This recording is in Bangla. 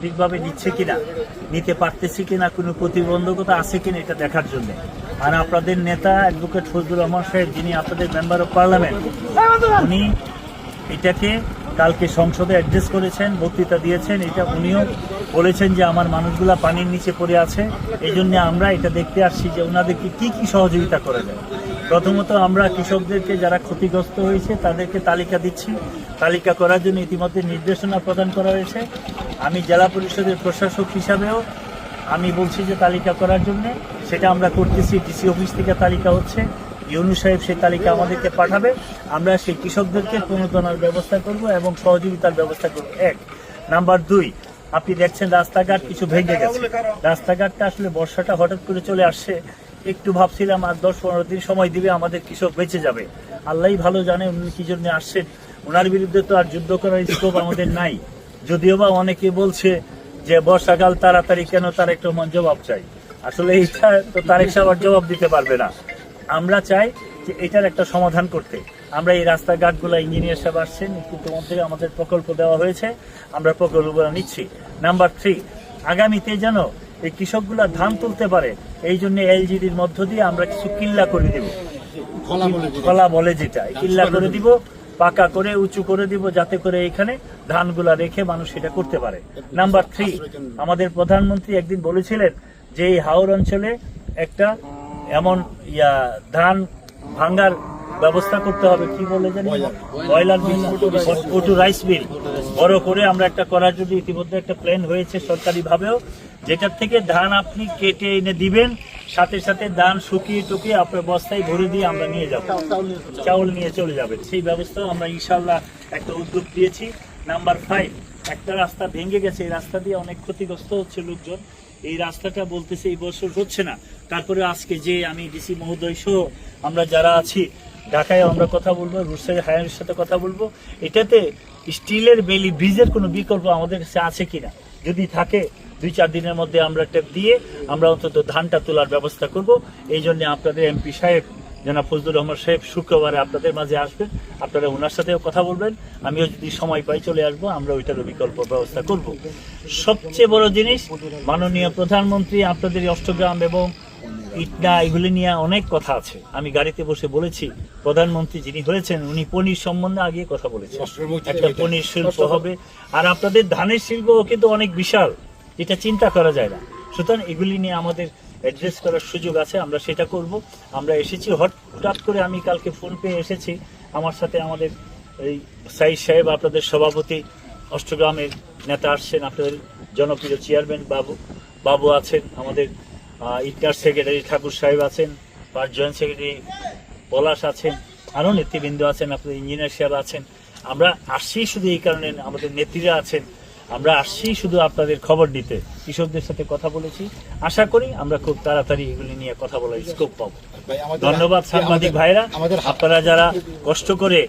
ঠিকভাবে নিচ্ছে কিনা, নিতে পারতেছি কিনা, কোনো প্রতিবন্ধকতা আছে কিনা এটা দেখার জন্য। আর আপনাদের নেতা অ্যাডভোকেট ফজলুর রহমান সাহেব, যিনি আপনাদের মেম্বার অফ পার্লামেন্ট, উনি এটাকে কালকে সংসদে অ্যাড্রেস করেছেন, বক্তৃতা দিয়েছেন। এটা উনিও বলেছেন যে আমার মানুষগুলা পানির নিচে পড়ে আছে, এই জন্য আমরা এটা দেখতে আসছি যে ওনাদেরকে কি কি সহযোগিতা করা যায়। প্রথমত আমরা কৃষকদেরকে যারা ক্ষতিগ্রস্ত হয়েছে তাদেরকে তালিকা দিচ্ছি। তালিকা করার জন্য ইতিমধ্যে নির্দেশনা প্রদান করা হয়েছে। আমি জেলা পরিষদের প্রশাসক হিসাবেও আমি বলছি যে তালিকা করার জন্য, সেটা আমরা করতেছি। ডিসি অফিস থেকে তালিকা হচ্ছে, ইউনু সাহেব সেই তালিকা আমাদেরকে পাঠাবে। আমরা সেই কৃষকদেরকে প্রণোদনার ব্যবস্থা করব এবং সহযোগিতার ব্যবস্থা করব। এক নাম্বার 2, আপনি দেখছেন রাস্তাঘাট কিছু ভেঙে গেছে। রাস্তাঘাটটা আসলে বর্ষাটা হঠাৎ করে চলে আসছে, একটু ভাবছিলাম আর 10-15 দিন সময় দিবে, আমাদের কৃষক বেঁচে যাবে। আল্লাহই ভালো জানে উনি কি জন্য আসছেন। ওনার বিরুদ্ধে তো আর যুদ্ধ করার স্কোপ আমাদের নাই। যদিও বা অনেকে বলছে যে বর্ষাকাল তাড়াতাড়ি কেন, তারেক রহমান জবাব চাই। আসলে এইটা তো তারেক সাহেব জবাব দিতে পারবে না। আমরা চাই যে এটার একটা সমাধান করতে। আমরা এই রাস্তাঘাটগুলো, ইঞ্জিনিয়ার সাহেব আসছেন, ইতিমধ্যে আমাদের প্রকল্প দেওয়া হয়েছে, আমরা প্রকল্পগুলো নিচ্ছি। নাম্বার 3, আগামীতে যেন এই কৃষকগুলা ধান তুলতে পারে, এই জন্য এলজিডির মধ্য দিয়ে আমরা কিছু কিল্লা করে দিব। খোলা বলে যেটা, কিল্লা করে দিব, পাকা করে উঁচু করে দিব, যাতে করে এখানে ধানগুলা রেখে মানুষ এটা করতে পারে। নাম্বার 3, আমাদের প্রধানমন্ত্রী একদিন বলেছিলেন যে এই হাওর অঞ্চলে একটা এমন ধান ভাঙ্গার ব্যবস্থা করতে হবে, কি বলে জানি, বয়লার মিল, পটু রাইস মিল বড় করে আমরা একটা করার জন্য ইতিমধ্যে একটা প্ল্যান হয়েছে সরকারি ভাবেও, যেটার থেকে ধান আপনি কেটে এনে দিবেন, সাথে সাথে ধান শুকিয়ে টুকিয়ে আপনার বস্তায় ভরে দিয়ে আমরা নিয়ে যাব, চাউল নিয়ে চলে যাবেন। সেই ব্যবস্থাও আমরা ইনশাল্লাহ একটা উদ্যোগ দিয়েছি। নাম্বার 5, একটা রাস্তা ভেঙে গেছে, এই রাস্তা দিয়ে অনেক ক্ষতিগ্রস্ত হচ্ছে লোকজন। এই রাস্তাটা বলতেছে এই বছর হচ্ছে না, তারপরে আজকে যে আমি ডিসি মহোদয় সহ আমরা যারা আছি ঢাকায় আমরা কথা বলবো, রুটসাইড হায়ারের সাথে কথা বলবো, এটাতে স্টিলের বেলি ব্রিজের কোনো বিকল্প আমাদের কাছে আছে কিনা। যদি থাকে 2-4 দিনের মধ্যে আমরা টেপ দিয়ে আমরা অন্তত ধানটা তোলার ব্যবস্থা করব। এই জন্য আপনাদের এমপি সাহেব জনাব ফজলুর রহমান সাহেব শুক্রবারে আপনাদের মাঝে আসবেন, আপনারা ওনার সাথেও কথা বলবেন। আমিও যদি সময় পাই চলে আসবো, আমরা ওইটারও বিকল্প ব্যবস্থা করব। সবচেয়ে বড় জিনিস, মাননীয় প্রধানমন্ত্রী আপনাদের অষ্টগ্রাম এবং ইটনা এগুলি নিয়ে অনেক কথা আছে। আমি গাড়িতে বসে বলেছি, প্রধানমন্ত্রী যিনি হয়েছেন উনি পনির সম্বন্ধে আগে কথা বলেছেন, একটা পনির শিল্প হবে। আর আপনাদের ধানের শিল্প কিন্তু অনেক বিশাল, যেটা চিন্তা করা যায় না। সুতরাং এগুলি নিয়ে আমাদের অ্যাড্রেস করার সুযোগ আছে, আমরা সেটা করব। আমরা এসেছি হঠাৎ করে, আমি কালকে ফোন পেয়ে এসেছি। আমার সাথে আমাদের এই সাইদ সাহেব, আপনাদের সভাপতি অষ্টগ্রামের নেতা আসছেন, আপনাদের জনপ্রিয় চেয়ারম্যান বাবু আছেন, আমাদের ইন্টার সেক্রেটারি ঠাকুর সাহেব আছেন, জয়েন্ট সেক্রেটারি পলাশ আছেন, আরও নেতৃবৃন্দ আছেন, আপনাদের ইঞ্জিনিয়ার সাহেব আছেন। আমরা আসছি শুধু এই কারণে, আমাদের নেত্রীরা আছেন, আমরা আসছি শুধু আপনাদের খবর দিতে। কৃষকদের সাথে কথা বলেছি, আশা করি আমরা খুব তাড়াতাড়ি এগুলি নিয়ে কথা বলার স্কোপ পাবো। ধন্যবাদ সাংবাদিক ভাইরা, আপনারা যারা কষ্ট করে